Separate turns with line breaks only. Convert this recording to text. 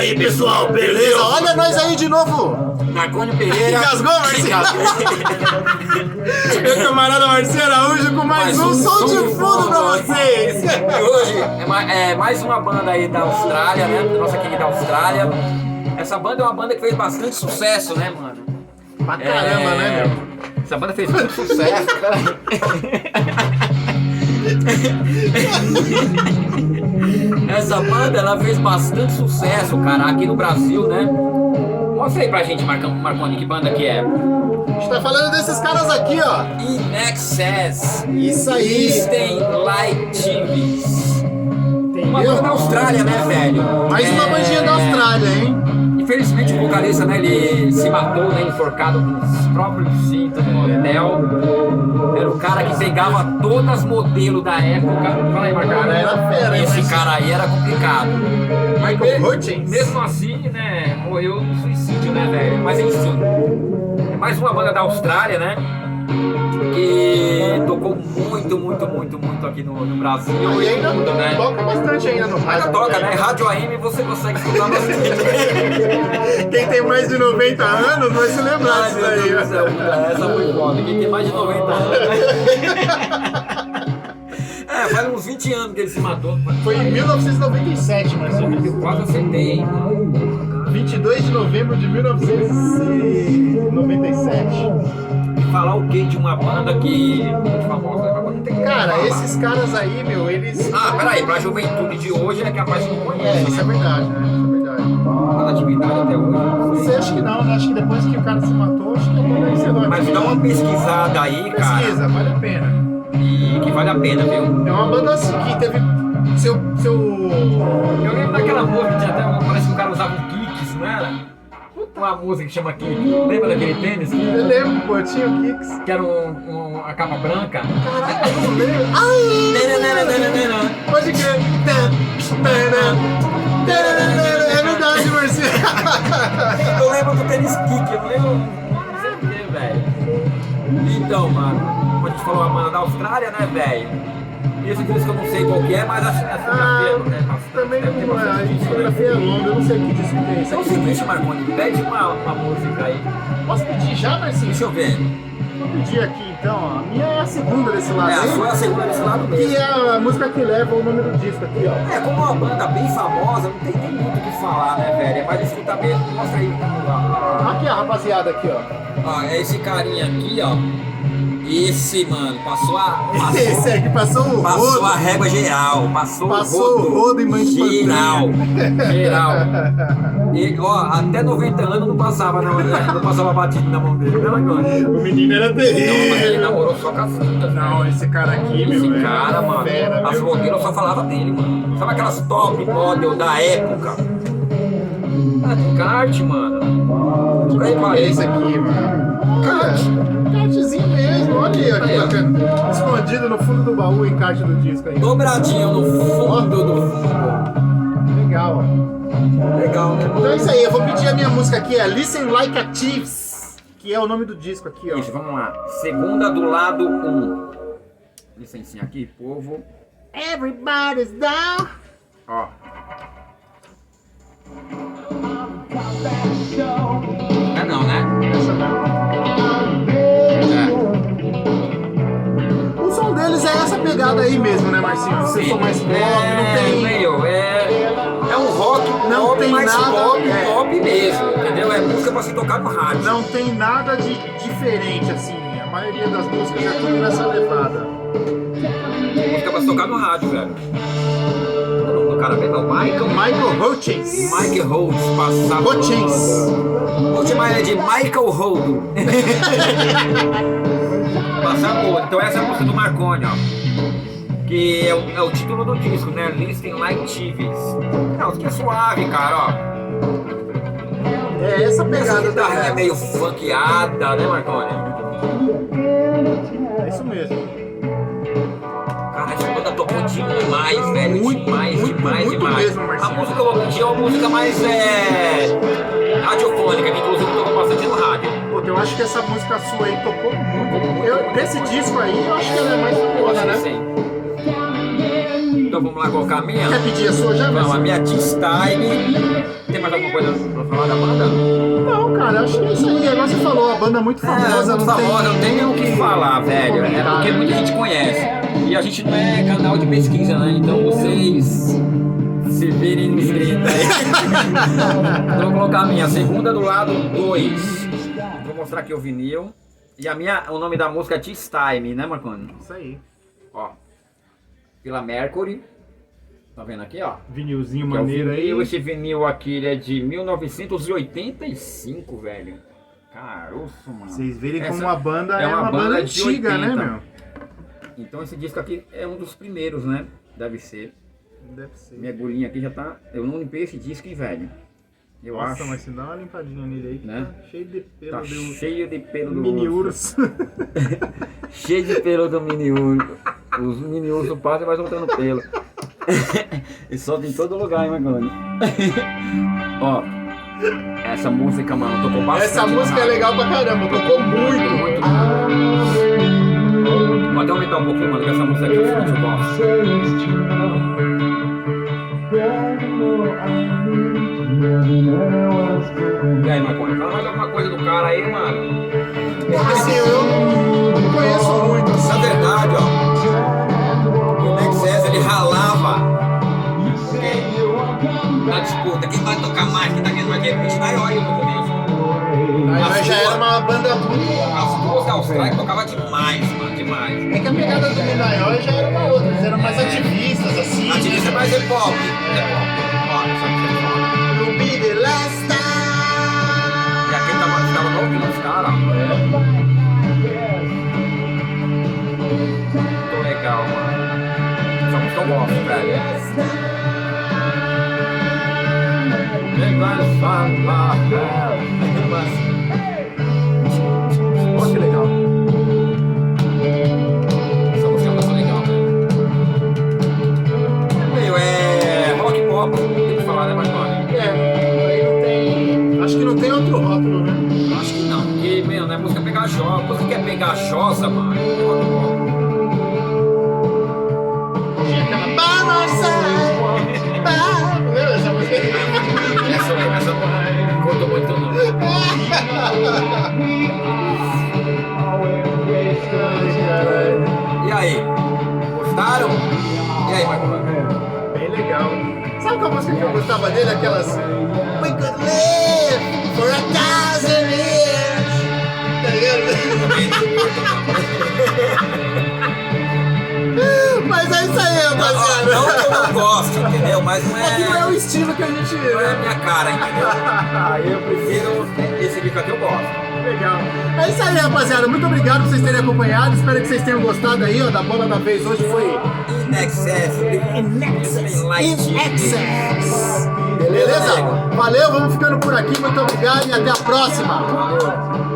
aí, pessoal, beleza? Olha nós aí de novo.
Marconi Pereira.
Engasgou, Marcinho? Meu camarada Marcinho Araújo com mais um som de fundo pra vocês.
E hoje é mais uma banda aí da Austrália, né? Nossa querida Austrália. Essa banda é uma banda que fez bastante sucesso, né, mano?
Pra caramba, né, meu?
Essa banda fez muito sucesso, cara. Essa banda, ela fez bastante sucesso, cara, aqui no Brasil, né? Mostra aí pra gente, Marconi, que banda que é.
A gente tá falando desses caras aqui, ó.
In Excess.
Isso aí.
Eastern Light TVs. Uma
Entendeu?
banda da Austrália, né, velho?
Mais uma bandinha da Austrália, hein?
Infelizmente o vocalista, né, ele se matou, né, enforcado com os próprios cintos no hotel. Era o cara que pegava todas as modelos da época. Fala aí, Marconi.
Cara, era fera, hein?
Esse cara aí era complicado.
Michael Hutchins.
Mesmo assim, né, morreu no suicídio, né, velho? Mas enfim, é mais uma banda da Austrália, né? Que tocou muito aqui no Brasil
E ainda
mundo, né?
toca bastante ainda no rádio.
Ainda toca, né? Rádio AM você consegue escutar bastante.
Quem tem mais de 90 anos vai se lembrar
Ai,
disso
meu
aí.
Deus do céu, essa foi foda. Quem tem mais de 90 anos. É, faz uns 20 anos que ele se matou.
Foi em 1997, Marcinho.
Eu quase acertei, hein?
22 de novembro de 1997.
Falar o que de uma banda que muito famosa, né? Mas não tem
Cara,
como falar.
esses caras aí, meu, eles...
Ah, peraí, pra juventude de hoje é capaz que não
É,
conhece,
isso é
né?
verdade, né? Isso é verdade.
A atividade até hoje.
Você acha que não, né? Acho que depois que o cara se matou, acho que não deve ser do
Mas dá uma pesquisada aí, cara.
Pesquisa, vale a pena.
E que vale a pena, viu?
É uma banda assim que teve seu...
Eu lembro daquela música que tinha até, parece que o cara usava um Kicks, não era? Uma música que chama Kicks. Lembra daquele tênis?
Eu lembro, pô, tinha o Kicks.
Que era a capa branca.
Caralho, eu não lembro. Ai! Pode crer. É verdade, Marcinho.
Eu lembro do tênis Kick, eu não lembro. Não sei o que, velho. Então, mano, como a gente falou, a banda da Austrália, né, velho? Esse disco eu não sei qual que é, mas acho que é a fotografia, né?
Também
Deve ter
não é,
bastante
a
disco, né?
discografia é longa, eu não sei o que disco que é esse.
Então é o seguinte, Marconi, pede uma música aí.
Posso pedir já, Marcinho?
Deixa eu ver.
Vou pedir aqui então, ó. A minha é a segunda desse lado
É, a
aí.
sua é a segunda desse lado
E
mesmo.
é a música que leva o nome do disco aqui, ó.
É, como é uma banda bem famosa, não tem nem muito o que falar, né, velho? É mais escutar mesmo. Mostra aí como lá.
Aqui a rapaziada aqui, ó.
Ó, é esse carinha aqui, ó. Esse, mano, passou
Esse aqui passou o rodo.
a régua geral. Passou
o rodo em mãe de
geral. E, ó, até 90 anos não passava batido na mão dele, né, Marconi?
O menino era
Não, mas ele
terrível.
namorou só com as frutas,
Não,
né?
esse cara aqui, meu,
Esse
é
cara,
uma
mano,
fera,
as
viu?
blogueiras só falavam dele, mano. Sabe aquelas top model da época? Ah, tem kart, mano. Aí,
É
vai.
esse aqui, mano.
Kart.
Kartzinho mesmo, olha aí, ó, que
Aí, ó.
bacana. Escondido no fundo do baú o encarte do disco aí.
Dobradinho no fundo do fundo.
Legal, ó.
Legal, né?
Então é isso aí, eu vou pedir a minha música aqui, é Listen Like a Thieves, que é o nome do disco aqui, ó.
Isso, vamos lá. Segunda do lado 1. Licencinha aqui, povo.
Everybody's down.
Ó. Não, né?
Essa não.
É.
O som deles é essa pegada aí mesmo, né, Marcinho? Você for mais pop, não tem...
Meio, é um rock,
Não
pop,
tem
mais
nada,
pop,
é.
pop mesmo, entendeu? É música pra se tocar no rádio.
Não tem nada de diferente, assim. A maioria das músicas é tudo nessa levada.
Música pra se tocar no rádio, velho. O nome do cara mesmo é o
Michael Hutchins.
Michael Holds, passava.
Hutchins.
Vou chamar ele de Michael Holdo. Passava. Então essa é a música do Marconi, ó. Que é o título do disco, né? Listen Like TVs. Não, isso aqui é suave, cara, ó.
É essa
Essa
pegada
guitarrinha
da...
meio funkeada, né, Marconi?
É isso mesmo.
Cara, essa banda tocou demais, velho.
Muito
demais.
mesmo,
A
Marcinho.
música que eu vou pedir é uma música mais radiofônica, que inclusive tocou bastante no rádio.
Puta, eu acho que essa música sua aí tocou muito. Desse disco aí, eu acho que ela é mais famosa, né?
Sim. Então vamos lá colocar a minha.
Quer pedir a sua já?
Vamos, a minha T-Style. Tem mais alguma coisa pra falar da banda?
Não, cara, acho que é isso aí. Agora você falou, a banda é muito famosa.
Muito famosa, não tem nem o que falar, velho. É porque muita gente conhece. E a gente não é canal de pesquisa, né? Então vocês se virem nos 30 aí. Então vou colocar a minha segunda do lado 2. Vou mostrar aqui o vinil. E o nome da música é This Time, né, Marconi?
Isso aí.
Ó. Pela Mercury. Tá vendo aqui, ó?
Vinilzinho
Que é o
maneiro
vinil.
aí.
Esse vinil aqui ele é de 1985, velho. Caroço, mano.
Vocês verem
Essa
como a banda é
uma
uma banda
de
antiga,
80.
né, meu?
Então esse disco aqui é um dos primeiros, né? Deve ser.
Deve ser.
Minha agulhinha aqui já tá... Eu não limpei esse disco, hein, velho? Eu
Nossa,
acho.
mas se dá uma limpadinha nele aí, que
Né?
tá cheio de pelo
Tá
do
cheio de pelo do
mini
urso.
urso.
Cheio de pelo do mini urso. Os mini urso passam e vai soltando pelo. E solta em todo lugar, hein, Marconi? Ó, essa música, mano, tocou bastante.
Essa música é legal pra caramba, tocou muito.
Muito. Vou até aumentar um pouquinho, mano, que essa música aqui é o seguinte, eu gosto. E aí, Marconi, fala mais alguma coisa do cara aí, mano?
Assim, eu não conheço muito.
Na
Assim.
verdade, ó, o Nexus ele ralava na disputa. Quem vai tocar mais, quem tá querendo mais, que é Pitch Naioi no começo.
Mas já era uma banda muito.
As duas Austrália tocava demais, mano, demais.
É que a pegada do Minaioi já era uma outra, eles eram mais ativistas, assim.
Ativista é mais hip hop. Ó, essa música é foda.
You'll be the last time.
E aqui tava novinho os caras. Muito legal, mano. Essa música eu gosto, velho.
Olha que legal.
Essa música é muito legal, velho. Meio rock pop, tem que falar, né, Marconi?
Aí não tem. Acho que não tem outro rótulo, né?
Acho que não, porque, meu, não é música pegajosa. Música que é pegajosa, mano. É rock pop.
Tinha aquela by my side. Lembra essa música?
Essa não conta muito, não. E aí? Gostaram? E aí, Marconi?
Bem legal. Sabe qual música que eu gostava dele? Aquelas We could live for 1,000 years. Tá ligado? Mas é isso aí, rapaziada.
Não que eu não gosto, entendeu? Mas não
É que não é o
é,
estilo que a gente.
não é a minha cara, entendeu?
Aí eu prefiro.
Esse disco aqui eu gosto.
Legal. É isso aí, rapaziada. Muito obrigado por vocês terem acompanhado. Espero que vocês tenham gostado aí, ó. Da bola da vez hoje foi
In Excess.
In Excess. Beleza? Valeu, vamos ficando por aqui. Muito obrigado e até a próxima.
Valeu.